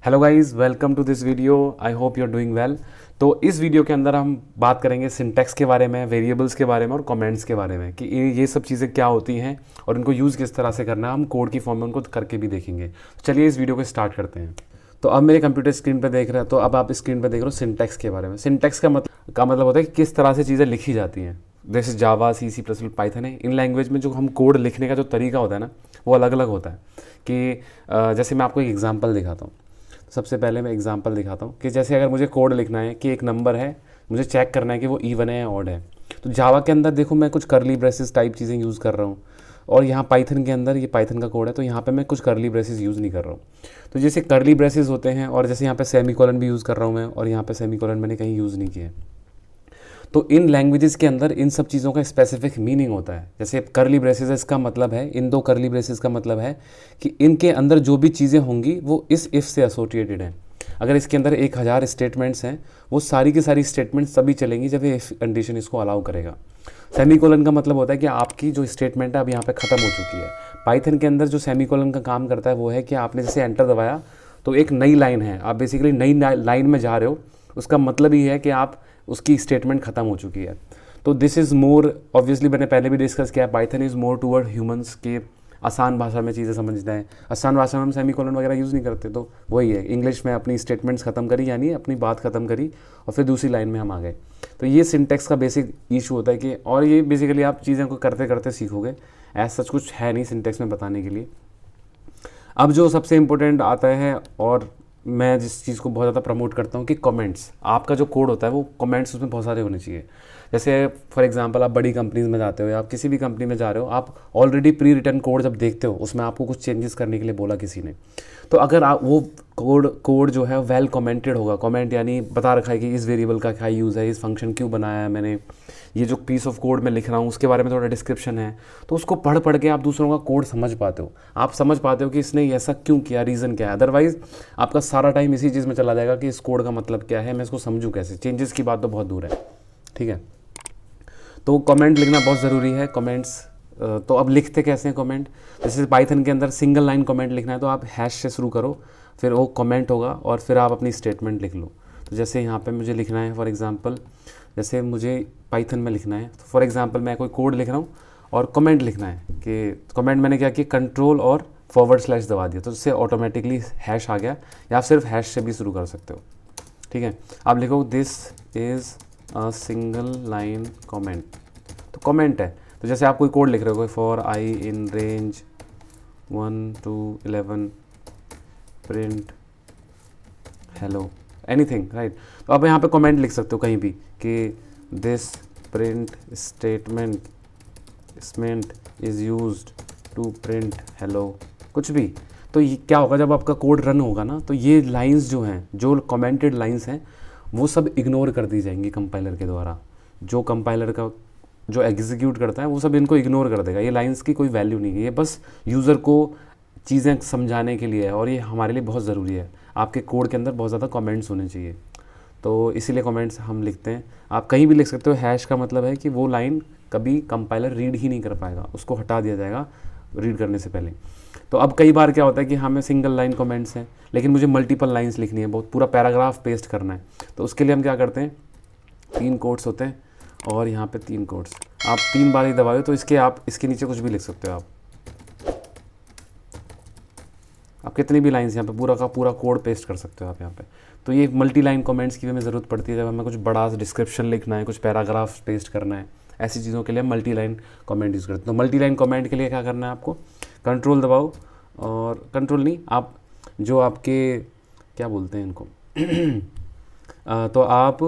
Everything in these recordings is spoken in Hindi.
Hello guys, welcome to this video. I hope you are doing well. तो इस वीडियो के अंदर हम बात करेंगे सिंटैक्स के बारे में, वेरिएबल्स के बारे में और कमेंट्स के बारे में कि ये सब चीज़ें क्या होती हैं और इनको यूज़ किस तरह से करना है। हम कोड की फॉर्म में उनको करके भी देखेंगे। तो चलिए इस वीडियो को स्टार्ट करते हैं। तो अब मेरे कंप्यूटर स्क्रीन पर देख रहे हैं, तो अब आप स्क्रीन पर देख रहे हो सिंटैक्स के बारे में। सिंटैक्स का मतलब होता है कि किस तरह से चीज़ें लिखी जाती हैं। जैसे जावा, सी++, पाइथन है, इन लैंग्वेज में जो हम कोड लिखने का जो तरीका होता है ना, वो अलग अलग होता है। कि जैसे मैं आपको एक एग्जांपल दिखाता हूँ। सबसे पहले मैं एग्जांपल दिखाता हूँ कि जैसे अगर मुझे कोड लिखना है कि एक नंबर है, मुझे चेक करना है कि वो इवन है या ऑड है। तो जावा के अंदर देखो मैं कुछ करली ब्रेसेस टाइप चीज़ें यूज़ कर रहा हूँ, और यहाँ पाइथन के अंदर ये पाइथन का कोड है, तो यहाँ पे मैं कुछ करली ब्रेसेस यूज़ नहीं कर रहा हूँ। तो जैसे करली ब्रेसेस होते हैं, और जैसे यहाँ पे सेमीकोलन भी यूज़ कर रहा हूँ मैं, और यहाँ पे सेमीकोलन मैंने कहीं यूज़ नहीं किया है। तो इन लैंग्वेजेस के अंदर इन सब चीज़ों का स्पेसिफिक मीनिंग होता है। जैसे करली ब्रेसेस है, इसका मतलब है, इन दो करली ब्रेसेस का मतलब है कि इनके अंदर जो भी चीज़ें होंगी वो इस इफ़ से एसोसिएटेड हैं। अगर इसके अंदर 1000 स्टेटमेंट्स हैं, वो सारी की सारी स्टेटमेंट्स तभी चलेंगी जब ये इफ कंडीशन इसको अलाउ करेगा। सेमीकोलन का मतलब होता है कि आपकी जो स्टेटमेंट है अब यहाँ पे ख़त्म हो चुकी है। पाइथन के अंदर जो सेमीकोलन का काम करता है वो है कि आपने जैसे एंटर दबाया तो एक नई लाइन है, आप बेसिकली नई लाइन में जा रहे हो। उसका मतलब ही है कि आप उसकी स्टेटमेंट ख़त्म हो चुकी है। तो दिस इज़ मोर ऑब्वियसली, मैंने पहले भी डिस्कस किया, Python is more toward humans के आसान भाषा में चीज़ें समझना है। आसान भाषा में हम सेमीकोलन वगैरह यूज़ नहीं करते, तो वही है, इंग्लिश में अपनी स्टेटमेंट्स ख़त्म करी, यानी अपनी बात ख़त्म करी और फिर दूसरी लाइन में हम आ गए। तो ये सिंटैक्स का बेसिक इशू होता है कि, और ये बेसिकली आप चीज़ें को करते करते सीखोगे, ऐसा सच कुछ है नहीं सिंटैक्स में बताने के लिए। अब जो सबसे इम्पोर्टेंट आता है, और मैं जिस चीज़ को बहुत ज़्यादा प्रमोट करता हूँ, कि कमेंट्स। आपका जो कोड होता है वो कमेंट्स उसमें बहुत सारे होने चाहिए। जैसे फॉर एग्जांपल आप बड़ी कंपनीज में जाते हो या आप किसी भी कंपनी में जा रहे हो, आप ऑलरेडी प्री रिटन कोड जब देखते हो, उसमें आपको कुछ चेंजेस करने के लिए बोला किसी ने, तो अगर आप वो कोड जो है वेल कमेंटेड होगा, कमेंट यानी बता रखा है कि इस वेरिएबल का क्या यूज़ है, इस फंक्शन क्यों बनाया है मैंने, ये जो पीस ऑफ कोड मैं लिख रहा हूँ उसके बारे में थोड़ा डिस्क्रिप्शन है, तो उसको पढ़ पढ़ के आप दूसरों का कोड समझ पाते हो। आप समझ पाते हो कि इसने ऐसा क्यों किया, रीज़न क्या है। अदरवाइज़ आपका सारा टाइम इसी चीज़ में चला जाएगा कि इस कोड का मतलब क्या है, मैं इसको समझूँ कैसे। चेंजेस की बात तो बहुत दूर है, ठीक है। तो कमेंट लिखना बहुत ज़रूरी है। कमेंट्स तो अब लिखते कैसे हैं कमेंट। जैसे पाइथन के अंदर सिंगल लाइन कमेंट लिखना है तो आप हैश से शुरू करो, फिर वो कमेंट होगा और फिर आप अपनी स्टेटमेंट लिख लो। तो जैसे यहाँ पे मुझे लिखना है फॉर एग्जांपल, जैसे मुझे पाइथन में लिखना है, तो फॉर एग्जांपल मैं कोई कोड लिख रहा हूँ और कमेंट लिखना है, कि कमेंट मैंने क्या किया, कंट्रोल और / दबा दिया, तो उससे ऑटोमेटिकली हैश आ गया, या आप सिर्फ हैश से भी शुरू कर सकते हो, ठीक है। आप लिखो this is a single line comment, तो कमेंट है। तो जैसे आप कोई कोड लिख रहे हो, कोई for I in range 1 to 11 print hello anything, right. तो आप यहाँ पे कमेंट लिख सकते हो कहीं भी कि this print statement is used to print hello, कुछ भी। तो ये क्या होगा, जब आपका कोड रन होगा ना, तो ये लाइंस जो हैं, जो कमेंटेड लाइंस हैं, वो सब इग्नोर कर दी जाएंगी कंपाइलर के द्वारा। जो कंपाइलर का जो एग्जीक्यूट करता है वो सब इनको इग्नोर कर देगा। ये लाइंस की कोई वैल्यू नहीं है, ये बस यूज़र को चीज़ें समझाने के लिए है, और ये हमारे लिए बहुत ज़रूरी है। आपके कोड के अंदर बहुत ज़्यादा कमेंट्स होने चाहिए, तो इसीलिए कमेंट्स हम लिखते हैं। आप कहीं भी लिख सकते हो। हैश का मतलब है कि वो लाइन कभी कंपाइलर रीड ही नहीं कर पाएगा, उसको हटा दिया जाएगा रीड करने से पहले। तो अब कई बार क्या होता है कि हमें सिंगल लाइन कमेंट्स हैं, लेकिन मुझे मल्टीपल लाइंस लिखनी है, बहुत पूरा पैराग्राफ पेस्ट करना है। तो उसके लिए हम क्या करते हैं, 3 कोट्स होते हैं और यहाँ पे 3 कोट्स, आप 3 बार ही दबाओ तो आप इसके नीचे कुछ भी लिख सकते हो। आप कितनी भी लाइंस यहाँ पे पूरा का पूरा कोड पेस्ट कर सकते हो आप यहाँ पे। तो ये मल्टी लाइन कमेंट्स की भी हमें ज़रूरत पड़ती है जब हमें कुछ बड़ा डिस्क्रिप्शन लिखना है, कुछ पैराग्राफ पेस्ट करना है, ऐसी चीज़ों के लिए मल्टी लाइन कमेंट यूज़ करते हैं। तो मल्टी लाइन कमेंट के लिए क्या करना है, आपको कंट्रोल दबाओ, और कंट्रोल नहीं, आप जो आपके क्या बोलते हैं इनको तो आप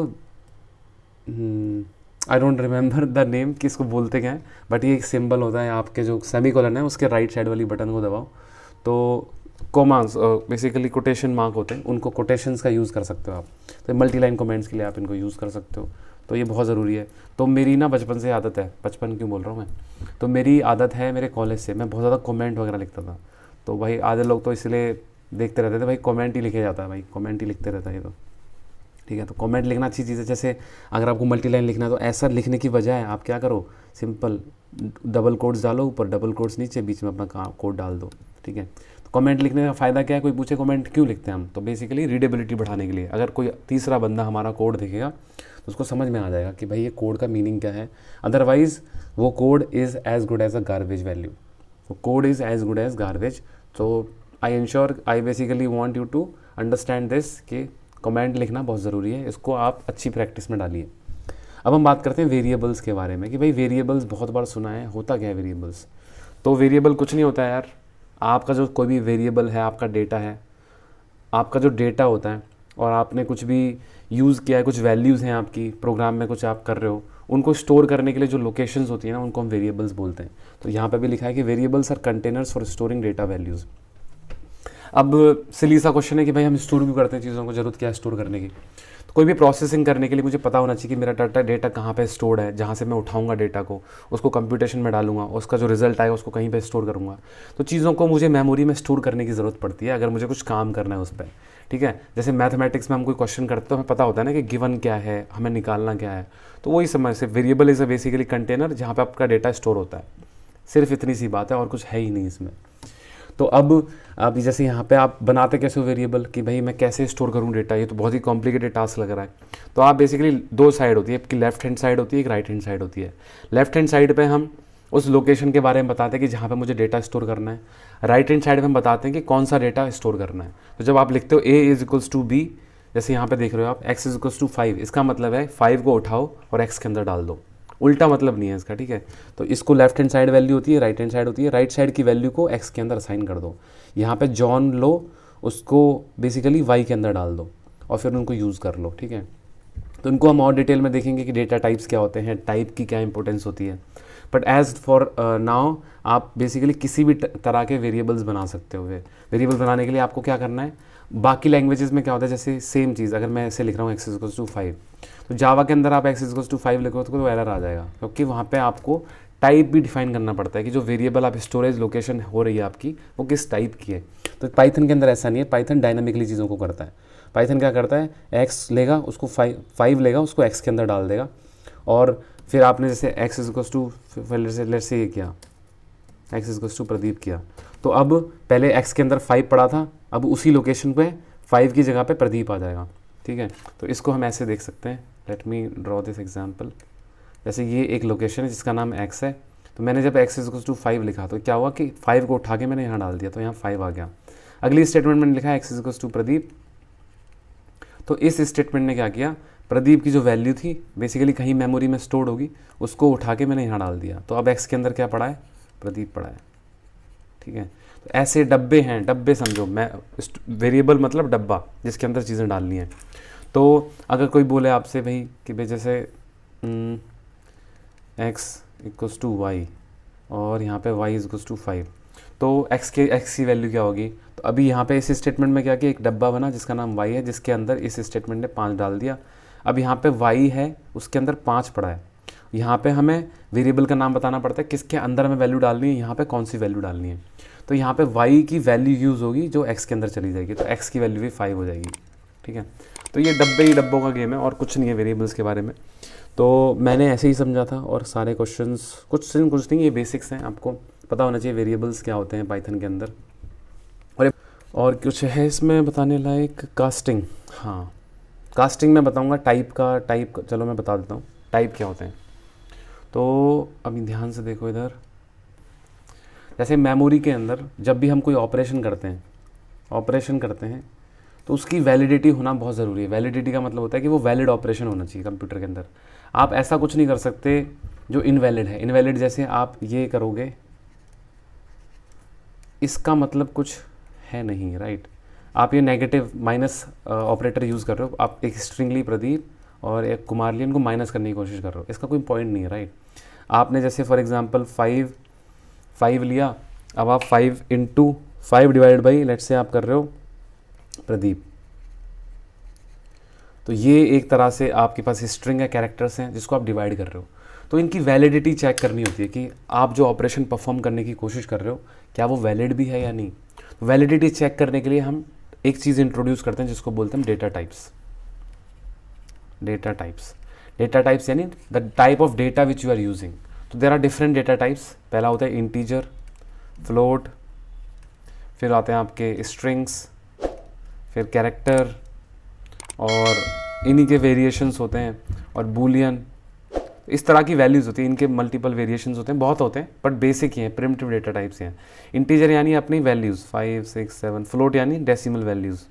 I don't remember the name कि इसको बोलते क्या है, बट ये एक सिंबल होता है, आपके जो सेमीकोलन है उसके राइट साइड वाली बटन को दबाओ, तो कोमांस बेसिकली कोटेशन मार्क होते हैं, उनको कोटेशंस का यूज़ कर सकते हो आप। तो मल्टी लाइन कमेंट्स के लिए आप इनको यूज़ कर सकते हो, तो ये बहुत ज़रूरी है। तो मेरी ना बचपन से आदत है, बचपन क्यों बोल रहा हूँ मैं, तो मेरी आदत है, मेरे कॉलेज से मैं बहुत ज़्यादा कमेंट वगैरह लिखता था। तो भाई आधे लोग तो इसलिए देखते रहते थे, भाई कमेंट ही लिखे जाता है, भाई कमेंट ही लिखते रहता है ये तो, ठीक है। तो कमेंट लिखना अच्छी चीज़ है। जैसे अगर आपको मल्टी लाइन लिखना है तो ऐसा लिखने की बजाय आप क्या करो, सिंपल डबल कोट्स डालो ऊपर, डबल कोट्स नीचे, बीच में अपना कोड डाल दो, ठीक है। तो कमेंट लिखने का फ़ायदा क्या है, कोई पूछे कमेंट क्यों लिखते हैं हम, तो बेसिकली रीडेबिलिटी बढ़ाने के लिए। अगर कोई तीसरा बंदा हमारा कोड देखेगा तो उसको समझ में आ जाएगा कि भाई ये कोड का मीनिंग क्या है। अदरवाइज़ वो code is as good as a garbage value, वो code is as good as garbage. तो I basically want you to understand this कि कमेंट लिखना बहुत ज़रूरी है, इसको आप अच्छी प्रैक्टिस में डालिए। अब हम बात करते हैं वेरिएबल्स के बारे में कि भाई वेरिएबल्स बहुत बार सुना है, होता क्या है वेरिएबल्स। तो वेरिएबल कुछ नहीं होता है यार, आपका जो कोई भी वेरिएबल है, आपका डेटा है, आपका जो डेटा होता है और आपने कुछ भी यूज़ किया है, कुछ वैल्यूज़ हैं आपकी प्रोग्राम में, कुछ आप कर रहे हो, उनको स्टोर करने के लिए जो लोकेशंस होती हैं ना, उनको हम वेरिएबल्स बोलते हैं। तो यहाँ पे भी लिखा है कि variables are containers for storing data values. अब सिली सा क्वेश्चन है कि भाई हम स्टोर भी करते हैं चीज़ों को, जरूरत क्या है स्टोर करने की। तो कोई भी प्रोसेसिंग करने के लिए मुझे पता होना चाहिए कि मेरा डेटा कहाँ पे स्टोर्ड है, जहाँ से मैं उठाऊंगा डेटा को, उसको कंप्यूटेशन में डालूंगा, उसका जो रिजल्ट आएगा उसको कहीं पे स्टोर करूंगा। तो चीज़ों को मुझे मेमोरी में स्टोर करने की ज़रूरत पड़ती है अगर मुझे कुछ काम करना है उस पर, ठीक है। जैसे मैथमेटिक्स में हम कोई क्वेश्चन करते तो हमें पता होता है ना कि गिवन क्या है, हमें निकालना क्या है। तो वही समझ से variable is a basically container जहाँ पर आपका डेटा स्टोर होता है। सिर्फ इतनी सी बात है और कुछ है ही नहीं इसमें। तो अब जैसे यहाँ पे आप बनाते कैसे हो वेरिएबल कि भाई मैं कैसे स्टोर करूँ डेटा, ये तो बहुत ही कॉम्प्लिकेटेड टास्क लग रहा है। तो आप बेसिकली दो साइड होती है, आपकी लेफ्ट हैंड साइड होती है, एक राइट हैंड साइड होती है। लेफ्ट हैंड साइड पे हम उस लोकेशन के बारे में बताते हैं कि जहाँ पे मुझे डेटा स्टोर करना है। राइट हैंड साइड पे हम बताते हैं कि कौन सा डेटा स्टोर करना है। तो जब आप लिखते हो ए इज इक्वल्स टू बी, जैसे यहाँ पे देख रहे हो आप एक्स इज इक्वल्स टू 5, इसका मतलब है 5 को उठाओ और एक्स के अंदर डाल दो, उल्टा मतलब नहीं है इसका, ठीक है। तो इसको लेफ्ट हैंड साइड वैल्यू होती है, राइट हैंड साइड होती है। राइट साइड की वैल्यू को एक्स के अंदर असाइन कर दो। यहाँ पे जॉन लो, उसको बेसिकली वाई के अंदर डाल दो और फिर उनको यूज़ कर लो, ठीक है। तो इनको हम और डिटेल में देखेंगे कि डेटा टाइप्स क्या होते हैं, टाइप की क्या इंपॉर्टेंस होती है। बट एज फॉर नाउ आप बेसिकली किसी भी तरह के वेरिएबल्स बना सकते हो। वेरिएबल बनाने के लिए आपको क्या करना है, बाकी लैंग्वेजेस में क्या होता है, जैसे सेम चीज़ अगर मैं ऐसे लिख रहा हूँ एक्स इक्वल्स टू 5, तो जावा के अंदर आप एक्स इक्वल्स टू 5 लिखो तो एरर आ जाएगा, क्योंकि वहाँ पे आपको टाइप भी डिफाइन करना पड़ता है कि जो वेरिएबल आप स्टोरेज लोकेशन हो रही है आपकी, वो किस टाइप की है। तो पाइथन के अंदर ऐसा नहीं है, पाइथन डायनामिकली चीज़ों को करता है। पाइथन क्या करता है, एक्स लेगा उसको 5 लेगा, उसको एक्स के अंदर डाल देगा। और फिर आपने जैसे x equals to let's say ये किया, एक्स इक्वल्स टू प्रदीप किया, तो अब पहले एक्स के अंदर 5 पड़ा था, अब उसी लोकेशन पे 5 की जगह पे प्रदीप आ जाएगा, ठीक है। तो इसको हम ऐसे देख सकते हैं, let me draw this example. जैसे ये एक लोकेशन है जिसका नाम एक्स है, तो मैंने जब एक्स इक्वल्स टू 5 लिखा तो क्या हुआ कि 5 को उठा के मैंने यहाँ डाल दिया, तो यहाँ 5 आ गया। अगली स्टेटमेंट मैंने लिखा एक्स इक्वल्स टू प्रदीप, तो इस स्टेटमेंट ने क्या किया, प्रदीप की जो वैल्यू थी बेसिकली कहीं मेमोरी में स्टोर्ड होगी, उसको उठा के मैंने यहाँ डाल दिया। तो अब एक्स के अंदर क्या पड़ा है, प्रदीप पड़ा है, ठीक है। तो ऐसे डब्बे हैं, डब्बे समझो, मैं वेरिएबल मतलब डब्बा जिसके अंदर चीज़ें डालनी है। तो अगर कोई बोले आपसे भाई कि भाई जैसे एक्स इक्वल्स टू वाई और यहाँ पे वाई इक्वल्स टू 5, तो एक्स की वैल्यू क्या होगी। तो अभी यहाँ पे इस स्टेटमेंट में क्या किया, एक डब्बा बना जिसका नाम वाई है, जिसके अंदर इस स्टेटमेंट ने 5 डाल दिया। अब यहाँ पे वाई है, उसके अंदर 5 पड़ा है। यहाँ पे हमें वेरिएबल का नाम बताना पड़ता है, किसके अंदर हमें वैल्यू डालनी है, यहाँ पे कौन सी वैल्यू डालनी है। तो यहाँ पे y की वैल्यू यूज़ होगी जो x के अंदर चली जाएगी, तो x की वैल्यू भी 5 हो जाएगी, ठीक है। तो ये डब्बे ही डब्बों का गेम है और कुछ नहीं है वेरिएबल्स के बारे में। तो मैंने ऐसे ही समझा था और सारे क्वेश्चंस कुछ नहीं, ये बेसिक्स हैं, आपको पता होना चाहिए वेरिएबल्स क्या होते हैं पाइथन के अंदर। और कुछ है इसमें बताने लायक, कास्टिंग, हाँ कास्टिंग मैं बताऊँगा, टाइप चलो मैं बता देता हूँ टाइप क्या होते हैं। तो अभी ध्यान से देखो इधर, जैसे मेमोरी के अंदर जब भी हम कोई ऑपरेशन करते हैं तो उसकी वैलिडिटी होना बहुत ज़रूरी है। वैलिडिटी का मतलब होता है कि वो वैलिड ऑपरेशन होना चाहिए कंप्यूटर के अंदर। आप ऐसा कुछ नहीं कर सकते जो इनवैलिड है। इनवैलिड जैसे आप ये करोगे, इसका मतलब कुछ है नहीं, राइट। आप ये नेगेटिव माइनस ऑपरेटर यूज़ कर रहे हो, आप एक स्ट्रिंगली प्रदीप और एक कुमार लिए इनको माइनस करने की कोशिश कर रहे हो, इसका कोई पॉइंट नहीं है, राइट। आपने जैसे फॉर एग्जांपल 5 लिया, अब आप 5 into 5 divide by let's say आप कर रहे हो प्रदीप, तो ये एक तरह से आपके पास स्ट्रिंग है, कैरेक्टर्स हैं जिसको आप डिवाइड कर रहे हो। तो इनकी वैलिडिटी चेक करनी होती है कि आप जो ऑपरेशन परफॉर्म करने की कोशिश कर रहे हो क्या वो वैलिड भी है या नहीं। तो वैलिडिटी चेक करने के लिए हम एक चीज़ इंट्रोड्यूस करते हैं जिसको बोलते हैं डेटा टाइप्स। डेटा टाइप्स यानी the type of data which you are using. तो there are different data types. पहला होता है इंटीजर, फ्लोट, फिर आते हैं आपके स्ट्रिंग्स, फिर कैरेक्टर, और इन्हीं के वेरिएशंस होते हैं, और बूलियन, इस तरह की वैल्यूज़ होती हैं। इनके मल्टीपल वेरिएशंस होते हैं, बहुत होते हैं, बट बेसिक ही हैं, प्रिमिटिव डेटा टाइप्स हैं। इंटीजर यानी अपनी वैल्यूज़ 5, 6, 7, फ्लोट यानी डेसिमल वैल्यूज़,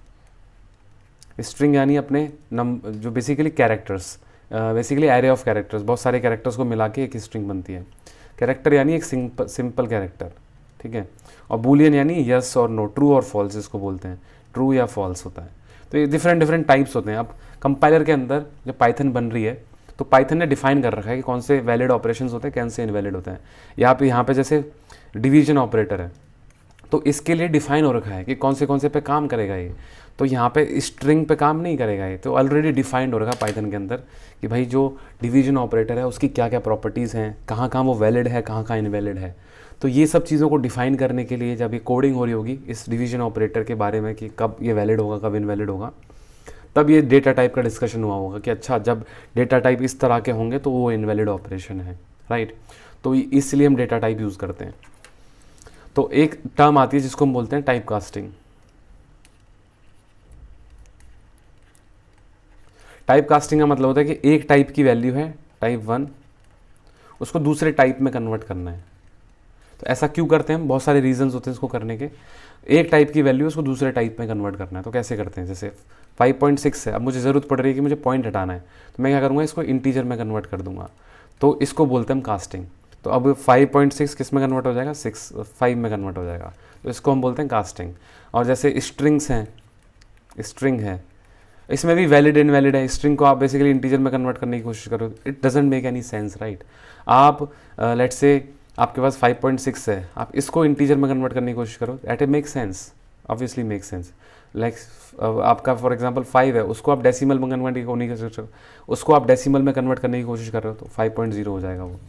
स्ट्रिंग यानी अपने जो basically characters, basically array of characters, बहुत सारे कैरेक्टर्स को मिला के एक स्ट्रिंग बनती है। कैरेक्टर यानी एक सिंपल कैरेक्टर, ठीक है। और बूलियन यानी यस और नो, ट्रू और फॉल्स इसको बोलते हैं, ट्रू या फॉल्स होता है। तो ये डिफरेंट टाइप्स होते हैं। अब कंपाइलर के अंदर जब पाइथन बन रही है तो पाइथन ने डिफाइन कर रखा है कि कौन से वैलिड ऑपरेशंस होते हैं, कौन से इनवैलिड होते हैं। यहाँ पे जैसे डिवीजन ऑपरेटर है, तो इसके लिए डिफाइन हो रखा है कि कौन से पे काम करेगा ये। तो यहाँ पे स्ट्रिंग पे काम नहीं करेगा ये, तो ऑलरेडी डिफाइंड हो रखा है पाइथन के अंदर कि भाई जो डिवीजन ऑपरेटर है उसकी क्या क्या प्रॉपर्टीज़ हैं, कहाँ कहाँ वो वैलिड है, कहाँ कहाँ इनवैलिड है। तो ये सब चीज़ों को डिफाइन करने के लिए जब ये कोडिंग हो रही होगी इस डिवीजन ऑपरेटर के बारे में कि कब ये वैलिड होगा, कब इनवैलिड होगा, तब ये डेटा टाइप का डिस्कशन हुआ होगा कि अच्छा जब डेटा टाइप इस तरह के होंगे तो वो इनवैलिड ऑपरेशन है, राइट। तो इसलिए हम डेटा टाइप यूज़ करते हैं। तो एक टर्म आती है जिसको हम बोलते हैं टाइप कास्टिंग। टाइप कास्टिंग का मतलब होता है कि एक टाइप की वैल्यू है टाइप 1, उसको दूसरे टाइप में कन्वर्ट करना है। तो ऐसा क्यों करते हैं हम, बहुत सारे रीजंस होते हैं इसको करने के। एक टाइप की वैल्यू उसको दूसरे टाइप में कन्वर्ट करना है, तो कैसे करते हैं, जैसे 5.6 है, अब मुझे ज़रूरत पड़ रही है कि मुझे पॉइंट हटाना है, तो मैं क्या करूँगा, इसको इंटीजर में कन्वर्ट कर दूंगा, तो इसको बोलते हैं हम कास्टिंग। तो अब 5.6 किस में कन्वर्ट हो जाएगा, 5 में कन्वर्ट हो जाएगा, तो इसको हम बोलते हैं कास्टिंग। और जैसे स्ट्रिंग्स हैं, स्ट्रिंग है, इसमें भी वैलिड इनवैलिड है। स्ट्रिंग को आप बेसिकली इंटीजर में कन्वर्ट करने की कोशिश करो, it doesn't make any sense, right. आप लेट्स से आपके पास 5.6 है, आप इसको इंटीजर में कन्वर्ट करने की कोशिश करो, that it make sense, obviously make sense. Like आपका फॉर एग्जांपल 5 है, उसको आप डेसिमल में कन्वर्ट नहीं कर सकते, उसको आप डेसिमल में कन्वर्ट करने की कोशिश कर रहे हो तो 5.0 हो जाएगा वो।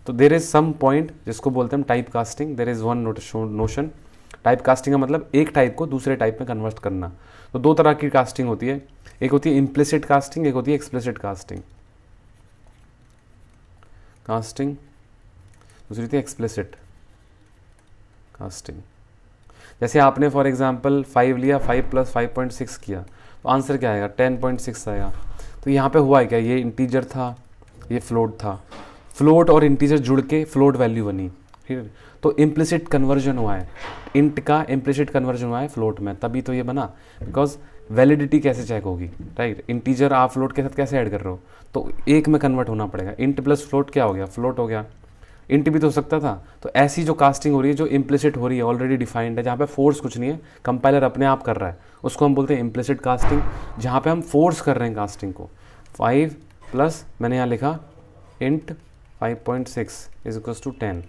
तो देर इज़ सम पॉइंट जिसको बोलते हैं type casting. There is one notion, type casting का मतलब एक टाइप को दूसरे टाइप में कन्वर्ट करना। तो दो तरह की कास्टिंग होती है, एक होती है इम्प्लिसिट कास्टिंग, एक होती है एक्सप्लिसिट कास्टिंग। दूसरी थी एक्सप्लिसिट कास्टिंग। जैसे आपने फॉर एग्जांपल 5 लिया, 5 + 5.6 किया, तो आंसर क्या आएगा, 10.6 आएगा। तो यहाँ पे हुआ है क्या, ये इंटीजर था, ये फ्लोट था, फ्लोट और इंटीजर जुड़ के फ्लोट वैल्यू बनी, ठीक है। तो इम्प्लिसिट कन्वर्जन हुआ है, इंट का इम्प्लिसिट कन्वर्जन हुआ है फ्लोट में, तभी तो ये बना। बिकॉज वैलिडिटी कैसे चेक होगी, राइट। इंटीजर आप फ्लोट के साथ कैसे ऐड कर रहे हो, तो एक में कन्वर्ट होना पड़ेगा। इंट प्लस फ्लोट क्या हो गया, फ्लोट हो गया। इंट भी तो हो सकता था। तो ऐसी जो कास्टिंग हो रही है, जो इम्प्लिसिट हो रही है, ऑलरेडी डिफाइंड है, जहाँ पे फोर्स कुछ नहीं है, कंपाइलर अपने आप कर रहा है, उसको हम बोलते हैं इम्प्लिसिट कास्टिंग। जहाँ पे हम फोर्स कर रहे हैं कास्टिंग को, 5 प्लस मैंने यहाँ लिखा इंट 5.6 = 10।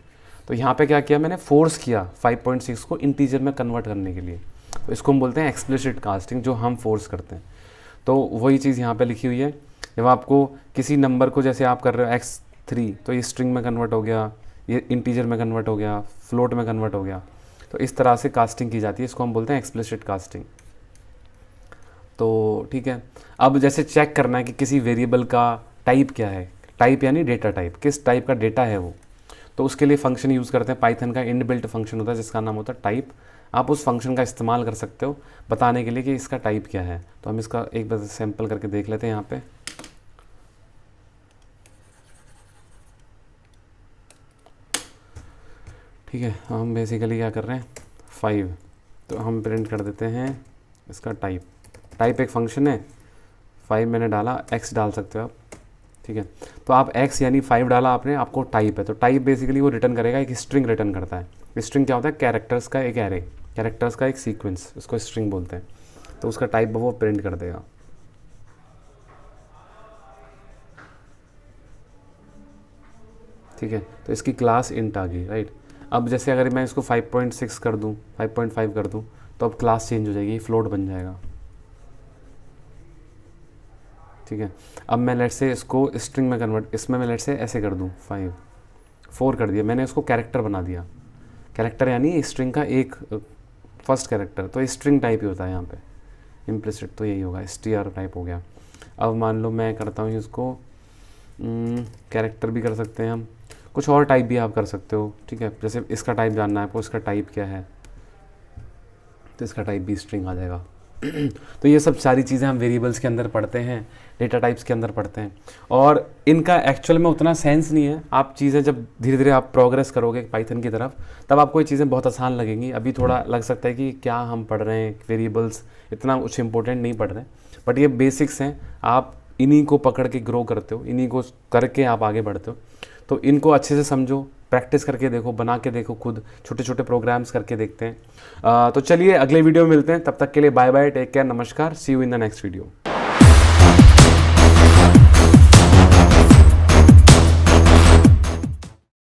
तो यहाँ पे क्या किया मैंने, फोर्स किया 5.6 को इंटीजर में कन्वर्ट करने के लिए, तो इसको हम बोलते हैं एक्सप्लिसिट कास्टिंग, जो हम फोर्स करते हैं। तो वही चीज़ यहाँ पे लिखी हुई है। जब आपको किसी नंबर को, जैसे आप कर रहे हो x3, तो ये स्ट्रिंग में कन्वर्ट हो गया, ये इंटीजर में कन्वर्ट हो गया, फ्लोट में कन्वर्ट हो गया, तो इस तरह से कास्टिंग की जाती है, इसको हम बोलते हैं एक्सप्लिसिट कास्टिंग। तो ठीक है, अब जैसे चेक करना है कि किसी वेरिएबल का टाइप क्या है, टाइप यानी डेटा टाइप, किस टाइप का डेटा है वो, तो उसके लिए फंक्शन यूज़ करते हैं। पाइथन का इनबिल्ट फंक्शन होता है जिसका नाम होता है टाइप। आप उस फंक्शन का इस्तेमाल कर सकते हो बताने के लिए कि इसका टाइप क्या है। तो हम इसका एक बार सैंपल करके देख लेते हैं यहाँ पे। ठीक है, हम बेसिकली क्या कर रहे हैं, 5, तो हम प्रिंट कर देते हैं इसका टाइप। टाइप एक फंक्शन है, 5 मैंने डाला, x डाल सकते हो आप, ठीक है। तो आप x यानी 5 डाला आपने, आपको टाइप है, तो टाइप बेसिकली वो रिटर्न करेगा, एक स्ट्रिंग रिटर्न करता है। स्ट्रिंग क्या होता है, कैरेक्टर्स का एक एरे, कैरेक्टर्स का एक सीक्वेंस, उसको स्ट्रिंग बोलते हैं। तो उसका टाइप वो प्रिंट कर देगा। ठीक है, तो इसकी क्लास इंट आ गई, राइट। अब जैसे अगर मैं इसको 5.6 कर दूँ, 5.5 कर दूँ, तो अब क्लास चेंज हो जाएगी, फ्लोट बन जाएगा। ठीक है, अब मैं लेट से इसको स्ट्रिंग में कन्वर्ट, इसमें मैं लेट से ऐसे कर दूँ, 4 कर दिया, मैंने उसको कैरेक्टर बना दिया। कैरेक्टर यानी स्ट्रिंग का एक फर्स्ट कैरेक्टर, तो स्ट्रिंग टाइप ही होता है यहाँ पे, इम्प्लिसिट तो यही होगा, str टाइप हो गया। अब मान लो मैं करता हूँ इसको कैरेक्टर भी कर सकते हैं हम, कुछ और टाइप भी आप कर सकते हो। ठीक है, जैसे इसका टाइप जानना है आपको, इसका टाइप क्या है, तो इसका टाइप भी स्ट्रिंग आ जाएगा। तो ये सब सारी चीज़ें हम वेरिएबल्स के अंदर पढ़ते हैं, डेटा टाइप्स के अंदर पढ़ते हैं, और इनका एक्चुअल में उतना सेंस नहीं है। आप चीज़ें जब धीरे धीरे आप प्रोग्रेस करोगे पाइथन की तरफ, तब आपको ये चीज़ें बहुत आसान लगेंगी। अभी थोड़ा लग सकता है कि क्या हम पढ़ रहे हैं, वेरिएबल्स इतना कुछ इंपॉर्टेंट नहीं पढ़ रहे, बट ये बेसिक्स हैं। आप इन्हीं को पकड़ के ग्रो करते हो, इन्हीं को करके आप आगे बढ़ते हो। तो इनको अच्छे से समझो, प्रैक्टिस करके देखो, बना के देखो, खुद छोटे छोटे प्रोग्राम्स करके देखते हैं। तो चलिए अगले वीडियो में मिलते हैं, तब तक के लिए बाय बाय, टेक केयर, नमस्कार, see you in the next video.